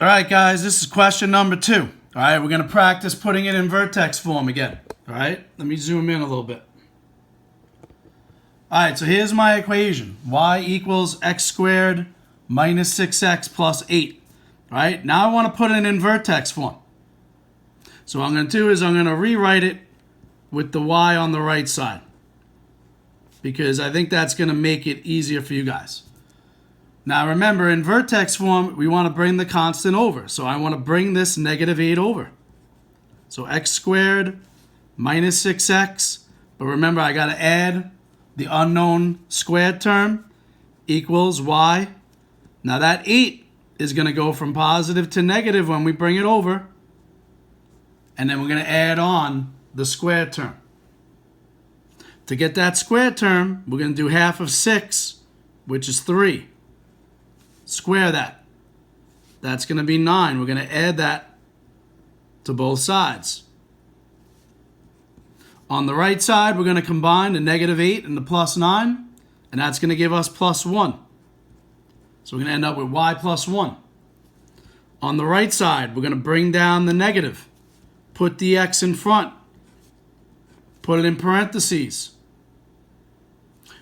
All right, guys, this is question number 2. All right, we're going to practice putting it in vertex form again. All right, let me zoom in a little bit. All right, so here's my equation. Y equals x squared minus 6x plus 8. All right, now I want to put it in vertex form. So what I'm going to do is I'm going to rewrite it with the y on the right side, because I think that's going to make it easier for you guys. Now remember, in vertex form, we want to bring the constant over. So I want to bring this negative 8 over. So x squared minus 6x. But remember, I got to add the unknown squared term equals y. Now that 8 is going to go from positive to negative when we bring it over. And then we're going to add on the squared term. To get that squared term, we're going to do half of 6, which is 3. Square that. That's going to be 9. We're going to add that to both sides. On the right side, we're going to combine the negative 8 and the plus 9, and that's going to give us plus 1. So we're going to end up with y plus 1. On the right side, we're going to bring down the negative. Put the x in front. Put it in parentheses.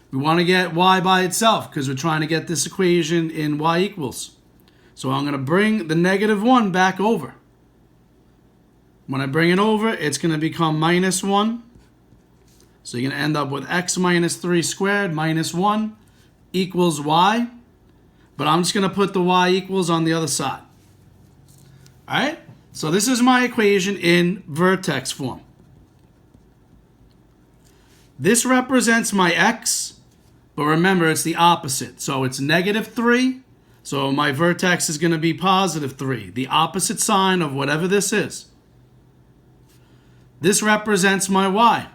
We want to get y by itself because we're trying to get this equation in y equals. So I'm going to bring the negative 1 back over. When I bring it over, it's going to become minus 1. So you're going to end up with x minus 3 squared minus 1 equals y. But I'm just going to put the y equals on the other side. All right? So this is my equation in vertex form. This represents my x. But remember, it's the opposite. So it's negative 3. So my vertex is going to be positive 3. The opposite sign of whatever this is. This represents my y.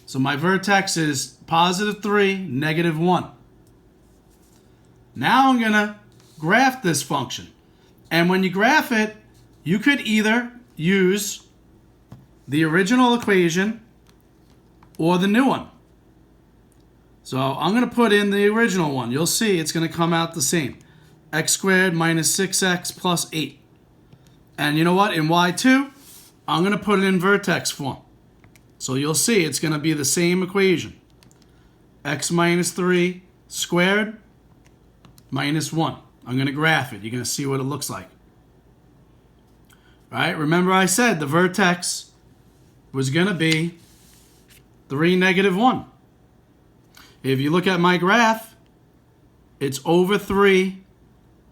So my vertex is positive 3, negative 1. Now I'm going to graph this function. And when you graph it, you could either use the original equation or the new one. So I'm going to put in the original one. You'll see it's going to come out the same. X squared minus 6x plus 8. And you know what? In y2, I'm going to put it in vertex form. So you'll see it's going to be the same equation. X minus 3 squared minus 1. I'm going to graph it. You're going to see what it looks like. All right? Remember I said the vertex was going to be 3, negative 1. If you look at my graph, it's over 3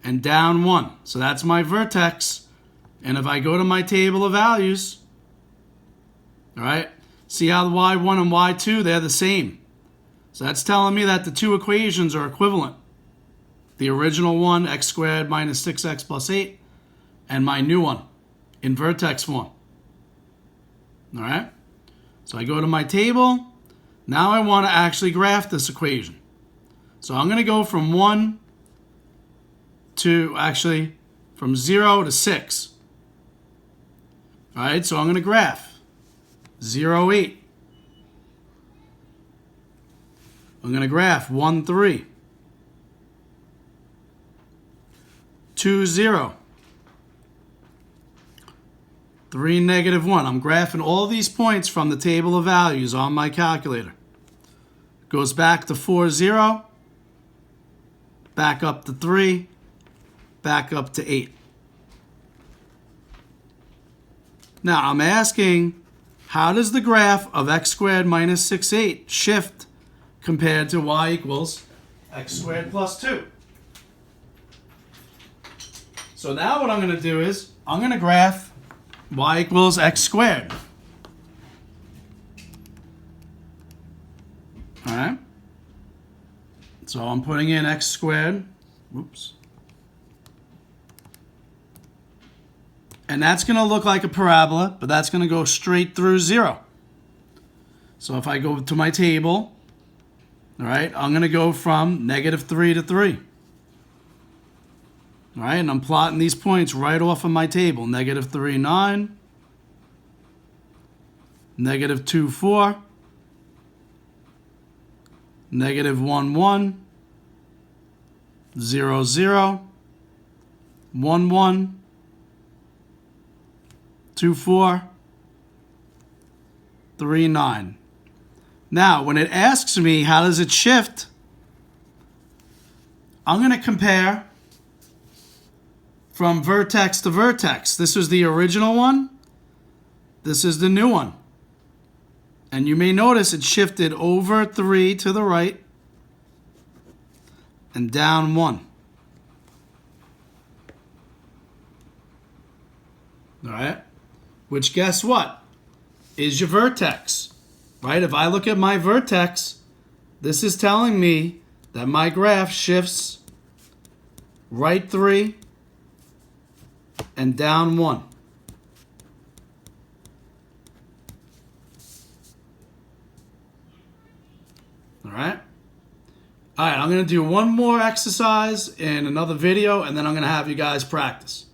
and down 1. So that's my vertex. And if I go to my table of values, all right, see how the y1 and y2, they're the same. So that's telling me that the two equations are equivalent. The original one, x squared minus 6x plus 8, and my new one in vertex form. All right? So I go to my table. Now I want to actually graph this equation. So I'm going to go from 1 to, actually, from 0 to 6. All right, so I'm going to graph 0, 8. I'm going to graph 1, 3. 2, 0. 3, negative 1. I'm graphing all these points from the table of values on my calculator. Goes back to 4, 0. Back up to 3. Back up to 8. Now I'm asking, how does the graph of x squared minus 6, 8 shift compared to y equals x squared plus 2? So now what I'm going to do is, I'm going to graph y equals x squared. All right. So I'm putting in x squared. Oops. And that's going to look like a parabola, but that's going to go straight through 0. So if I go to my table, all right, I'm going to go from negative 3 to 3. All right, and I'm plotting these points right off of my table. Negative 3, 9. Negative 2, 4. Negative 1, 1. 0, 0. 1, 1, 2, 4, 3, 9. Now, when it asks me how does it shift, I'm going to compare from vertex to vertex. This was the original one. This is the new one. And you may notice it shifted over 3 to the right and down 1. All right? Which, guess what? Is your vertex. Right? If I look at my vertex, this is telling me that my graph shifts right 3 and down 1. All right? All right, I'm going to do one more exercise in another video, and then I'm going to have you guys practice.